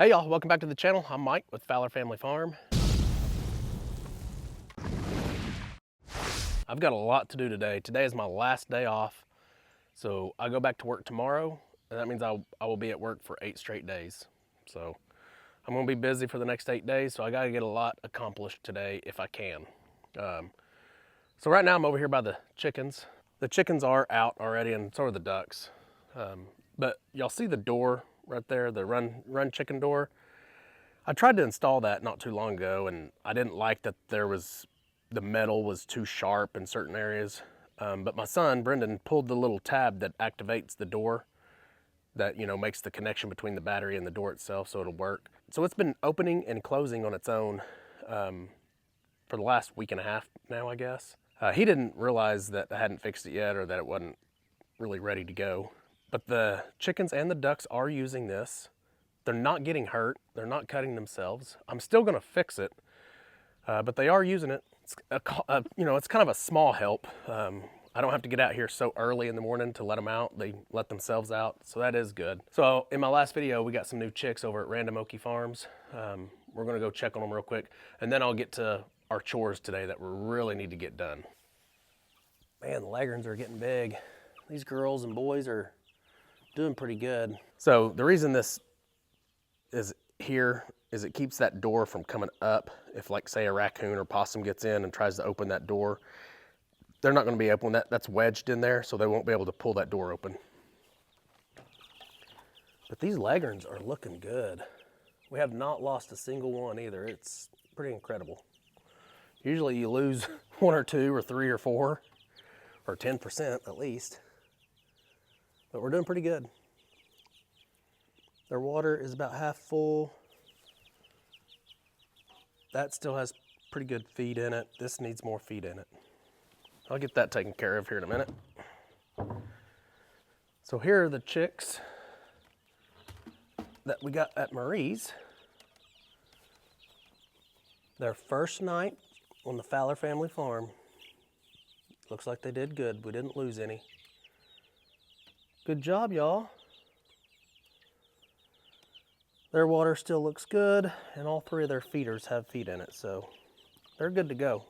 Hey y'all, welcome back to the channel. I'm Mike with Fowler Family Farm. I've got a lot to do today. Today is my last day off. So I go back to work tomorrow, and that means I will be at work for 8 straight days. So I'm gonna be busy for the next 8 days, so I gotta get a lot accomplished today if I can. So right now I'm over here by the chickens. The chickens are out already, and so are the ducks. But y'all see the door right there, the run chicken door? I tried to install that not too long ago, and I didn't like that the metal was too sharp in certain areas. But my son, Brendan, pulled the little tab that activates the door that, makes the connection between the battery and the door itself so it'll work. So it's been opening and closing on its own for the last week and a half now, I guess. He didn't realize that I hadn't fixed it yet or that it wasn't really ready to go. But the chickens and the ducks are using this. They're not getting hurt. They're not cutting themselves. I'm still gonna fix it, but they are using it. It's it's kind of a small help. I don't have to get out here so early in the morning to let them out. They let themselves out, so that is good. So in my last video, we got some new chicks over at Random Okie Farms. We're gonna go check on them real quick, and then I'll get to our chores today that we really need to get done. Man, the leghorns are getting big. These girls and boys are doing pretty good. So the reason this is here is it keeps that door from coming up. If, like, say a raccoon or possum gets in and tries to open that door, they're not going to be able to. That's wedged in there, so they won't be able to pull that door open. But these leghorns are looking good. We have not lost a single one either. It's pretty incredible. Usually you lose 1 or 2 or 3 or 4 or 10% at least, but we're doing pretty good. Their water is about half full. That still has pretty good feed in it. This needs more feed in it. I'll get that taken care of here in a minute. So here are the chicks that we got at Marie's. Their first night on the Fowler Family Farm. Looks like they did good. We didn't lose any. Good job, y'all. Their water still looks good, and all 3 of their feeders have feed in it, so they're good to go.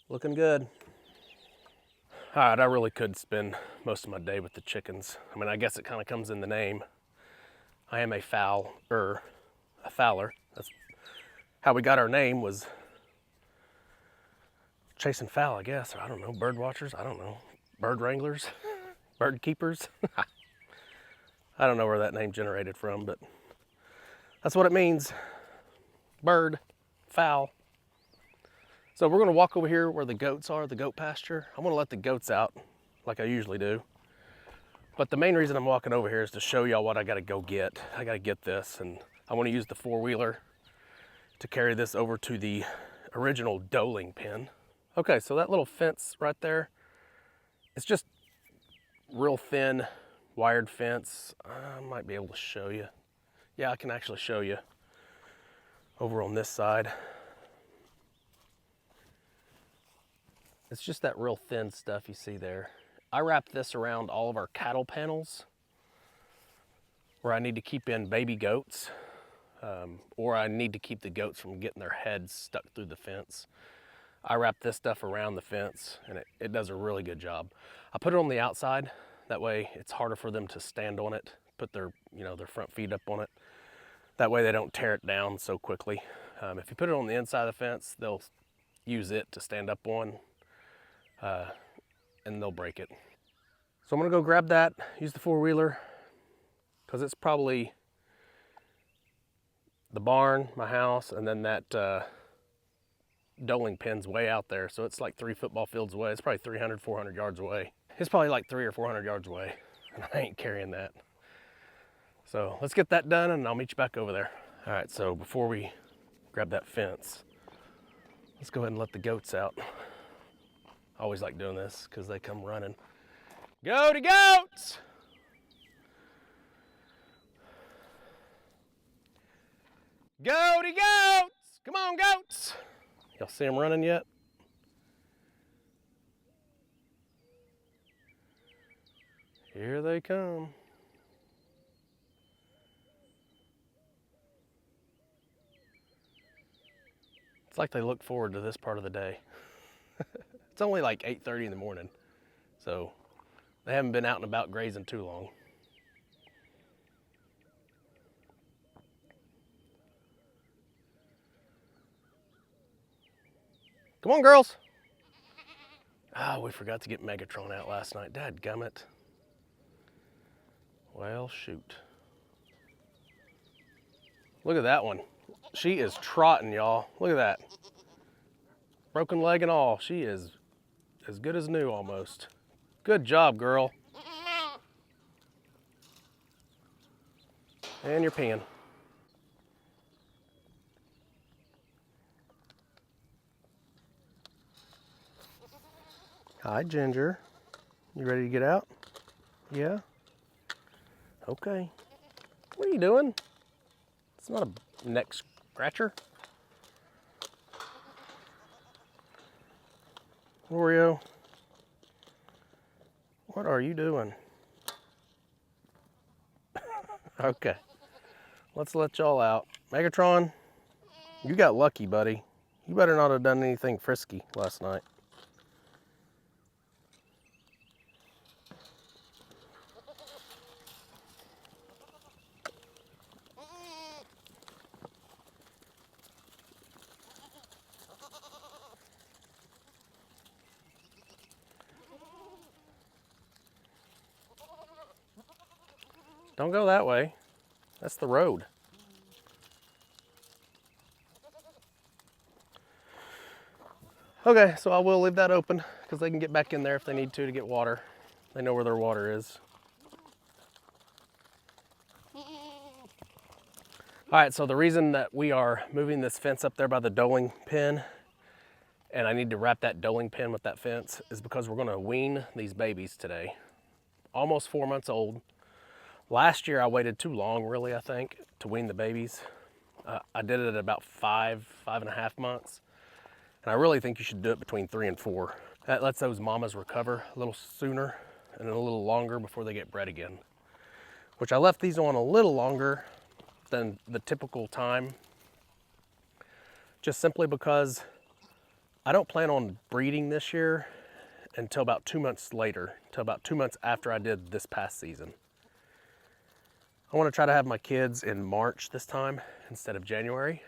Looking good. All right, I really could spend most of my day with the chickens. I mean, I guess it kind of comes in the name. I am a Fowler. That's how we got our name, was chasing fowl, I guess. Or I don't know, bird watchers, I don't know. Bird wranglers, bird keepers. I don't know where that name generated from, but that's what it means. Bird, fowl. So we're gonna walk over here where the goats are, the goat pasture. I'm gonna let the goats out like I usually do. But the main reason I'm walking over here is to show y'all what I gotta go get. I gotta get this, and I wanna use the 4-wheeler to carry this over to the original Doeling pen. Okay, so that little fence right there, it's just real thin wired fence. I might be able to show you. Yeah, I can actually show you over on this side. It's just that real thin stuff you see there. I wrap this around all of our cattle panels where I need to keep in baby goats, or I need to keep the goats from getting their heads stuck through the fence. I wrap this stuff around the fence, and it does a really good job. I put it on the outside. That way it's harder for them to stand on it, put their front feet up on it. That way they don't tear it down so quickly. If you put it on the inside of the fence, they'll use it to stand up on, and they'll break it. So I'm gonna go grab that, use the 4-wheeler, because it's probably the barn, my house, and then that Doeling pen's way out there. So it's like 3 football fields away. It's probably 300, 400 yards away. It's probably like 300 or 400 yards away, and I ain't carrying that. So let's get that done, and I'll meet you back over there. All right, so before we grab that fence, let's go ahead and let the goats out. I always like doing this because they come running. Go to goats! Go to goats! Come on, goats! Y'all see them running yet? Here they come. It's like they look forward to this part of the day. It's only like 8:30 in the morning, so they haven't been out and about grazing too long. Come on, girls. Ah, we forgot to get Megatron out last night. Dadgummit. Well, shoot. Look at that one. She is trotting, y'all. Look at that. Broken leg and all. She is as good as new almost. Good job, girl. And you're peeing. Hi, Ginger. You ready to get out? Yeah? Okay. What are you doing? It's not a neck scratcher. Oreo, what are you doing? Okay, let's let y'all out. Megatron, you got lucky, buddy. You better not have done anything frisky last night. Don't go that way. That's the road. Okay, so I will leave that open because they can get back in there if they need to get water. They know where their water is. All right, so the reason that we are moving this fence up there by the Doeling pen, and I need to wrap that Doeling pen with that fence, is because we're gonna wean these babies today. Almost 4 months old. Last year I waited too long, really, I think, to wean the babies. I did it at about 5.5 months. And I really think you should do it between 3 and 4. That lets those mamas recover a little sooner and a little longer before they get bred again. Which I left these on a little longer than the typical time, just simply because I don't plan on breeding this year until about 2 months later, until about 2 months after I did this past season. I want to try to have my kids in March this time instead of January.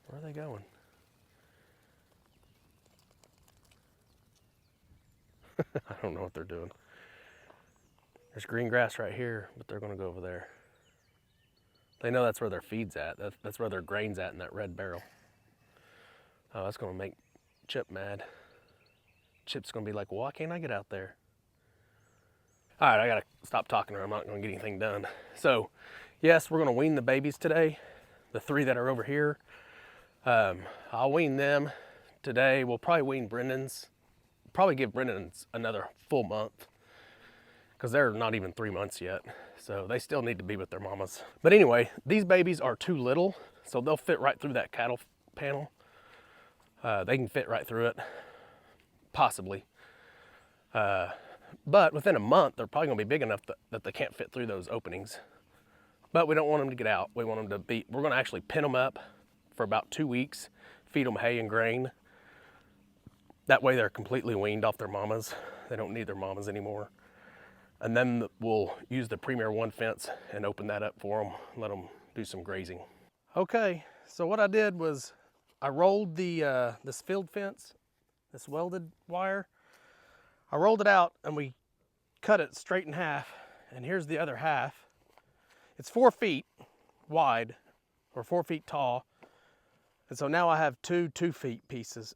Where are they going? I don't know what they're doing. There's green grass right here, but they're gonna go over there. They know that's where their feed's at. That's where their grain's at in that red barrel. Oh, that's gonna make Chip mad. Chip's gonna be like, well, why can't I get out there? All right, I gotta stop talking or I'm not gonna get anything done. So, yes, we're gonna wean the babies today. The 3 that are over here. I'll wean them today. We'll probably wean Brendan's. Probably give Brendan's another full month because they're not even 3 months yet. So they still need to be with their mamas. But anyway, these babies are too little, so they'll fit right through that cattle panel. They can fit right through it, possibly. But within a month, they're probably gonna be big enough that they can't fit through those openings. But we don't want them to get out. We want them to be, we're gonna actually pin them up for about 2 weeks, feed them hay and grain. That way they're completely weaned off their mamas. They don't need their mamas anymore. And then we'll use the Premier 1 fence and open that up for them, let them do some grazing. Okay, so what I did was I rolled this field fence, this welded wire. I rolled it out and we cut it straight in half. And here's the other half. It's 4 feet wide or 4 feet tall. And so now I have two 2-foot pieces.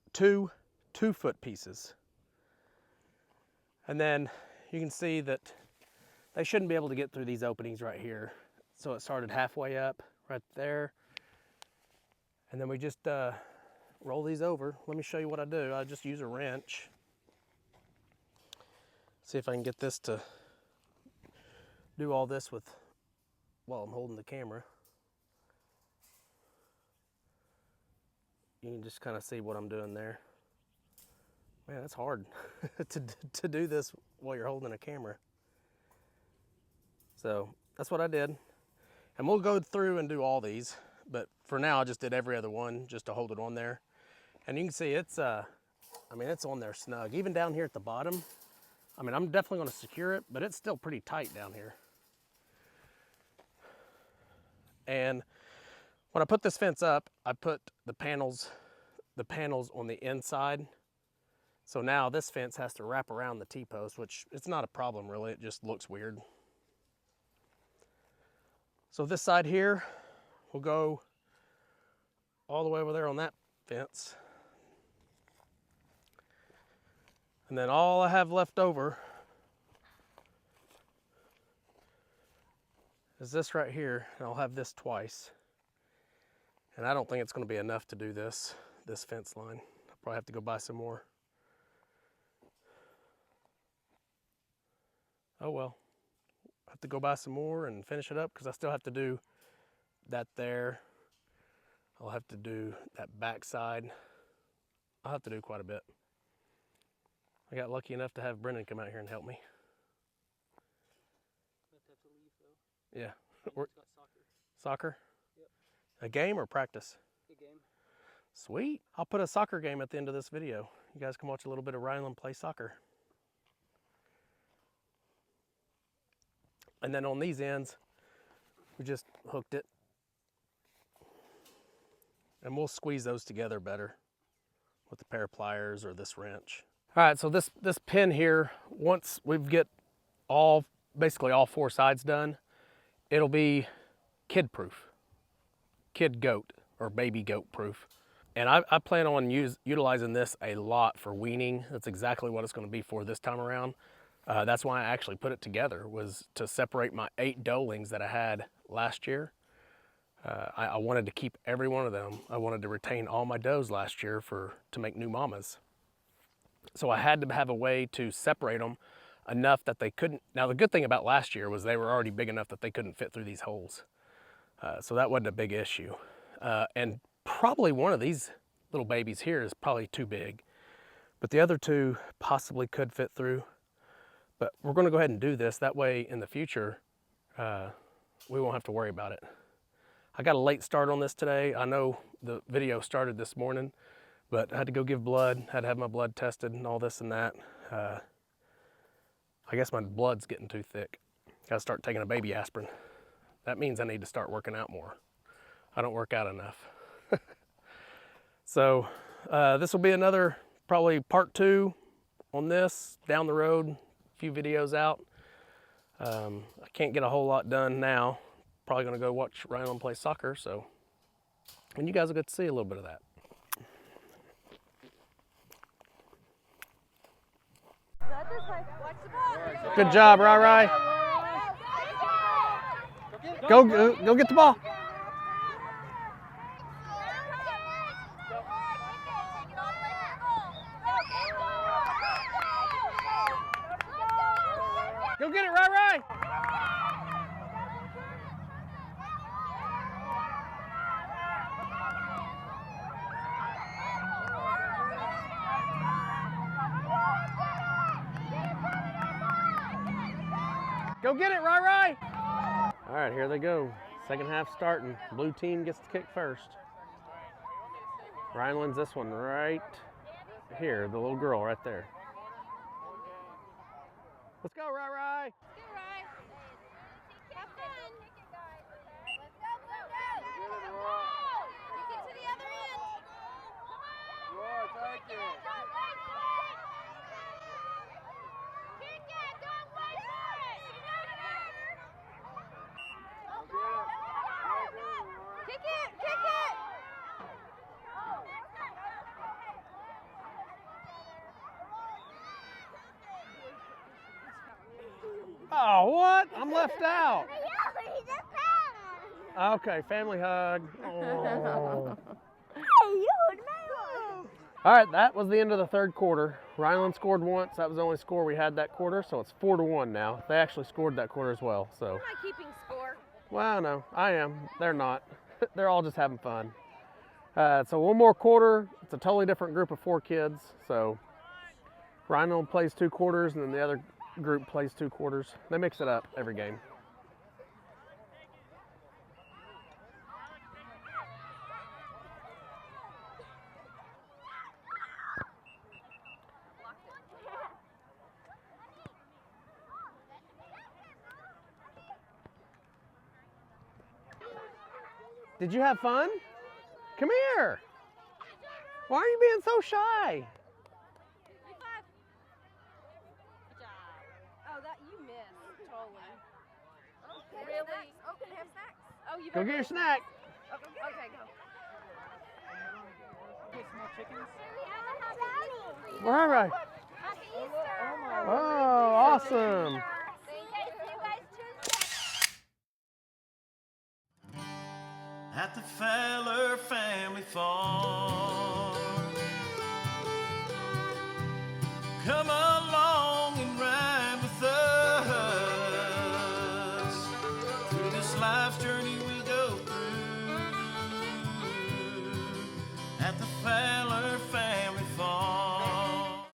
And then you can see that they shouldn't be able to get through these openings right here. So it started halfway up right there. And then we just roll these over. Let me show you what I do. I just use a wrench. See if I can get this to do all this while I'm holding the camera. You can just kind of see what I'm doing there. Man, it's hard to do this while you're holding a camera. So that's what I did. And we'll go through and do all these, but for now, I just did every other one just to hold it on there. And you can see it's, I mean, it's on there snug. Even down here at the bottom, I mean, I'm definitely gonna secure it, but it's still pretty tight down here. And when I put this fence up, I put the panels on the inside. So now this fence has to wrap around the T-post, which it's not a problem really, it just looks weird. So this side here will go all the way over there on that fence. And then all I have left over is this right here, and I'll have this twice. And I don't think it's gonna be enough to do this fence line. I'll probably have to go buy some more. Oh well, I have to go buy some more and finish it up because I still have to do that there. I'll have to do that back side. I'll have to do quite a bit. I got lucky enough to have Brendan come out here and help me. Have to leave though. Yeah. Got soccer. Soccer? Yep. A game or practice? A game. Sweet. I'll put a soccer game at the end of this video. You guys can watch a little bit of Ryland play soccer. And then on these ends, we just hooked it. And we'll squeeze those together better with a pair of pliers or this wrench. All right, so this pin here, once we get basically all four sides done, it'll be kid proof, kid goat or baby goat proof. And I plan on utilizing this a lot for weaning. That's exactly what it's gonna be for this time around. That's why I actually put it together, was to separate my 8 Doelings that I had last year. I wanted to keep every one of them. I wanted to retain all my does last year to make new mamas. So I had to have a way to separate them enough that they couldn't. Now the good thing about last year was they were already big enough that they couldn't fit through these holes. So that wasn't a big issue. And probably one of these little babies here is probably too big, but the other 2 possibly could fit through. But we're gonna go ahead and do this. That way in the future, we won't have to worry about it. I got a late start on this today. I know the video started this morning, but I had to go give blood, had to have my blood tested and all this and that. I guess my blood's getting too thick. Gotta start taking a baby aspirin. That means I need to start working out more. I don't work out enough. So this will be another probably part 2 on this down the road, a few videos out. I can't get a whole lot done now. Probably gonna go watch Ryland play soccer, so, and you guys will get to see a little bit of that. Good job, Rai. Go get the ball. Go get it, Rai. Go get it, Rai. All right, here they go. Second half starting. Blue team gets to kick first. Ryland's this one right here, the little girl right there. Let's go, Rai. Let's go, Rai. Have fun. Let's go. Kick it to the other end. Come on. Kick it. Don't wait for it. Kick it. Don't wait for it. Kick it. Kick it. Oh, what? I'm left out. Okay, family hug. Oh. All right, that was the end of the third quarter. Ryland scored once. That was the only score we had that quarter, so it's 4-1 now. They actually scored that quarter as well. So. You're not keeping score. Well, no, I am. They're not. They're all just having fun. So one more quarter. It's a totally different group of 4 kids. So Ryland plays 2 quarters, and then the other group plays 2 quarters. They mix it up every game. Did you have fun? Come here. Why are you being so shy? High five. Good job. Oh, that you missed. Totally. Oh, really? Oh, can I have snacks? Oh, you Go get your snack. Okay, go. Get small chickens. Where are I? Happy Easter. Oh, awesome. At the Fowler family farm, come along and ride with us through this life's journey.